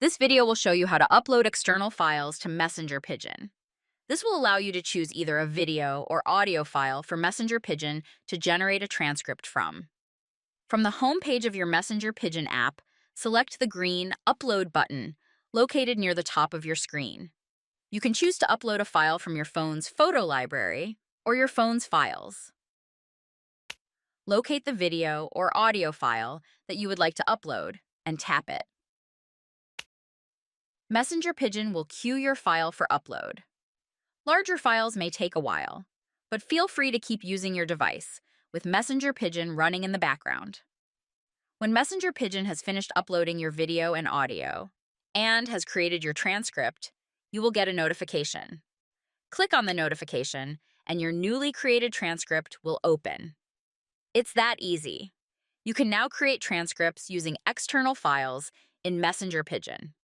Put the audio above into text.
This video will show you how to upload external files to Messenger Pigeon. This will allow you to choose either a video or audio file for Messenger Pigeon to generate a transcript from. From the home page of your Messenger Pigeon app, select the green Upload button located near the top of your screen. You can choose to upload a file from your phone's photo library or your phone's files. Locate the video or audio file that you would like to upload and tap it. Messenger Pigeon will queue your file for upload. Larger files may take a while, but feel free to keep using your device with Messenger Pigeon running in the background. When Messenger Pigeon has finished uploading your video and audio and has created your transcript, you will get a notification. Click on the notification, and your newly created transcript will open. It's that easy. You can now create transcripts using external files in Messenger Pigeon.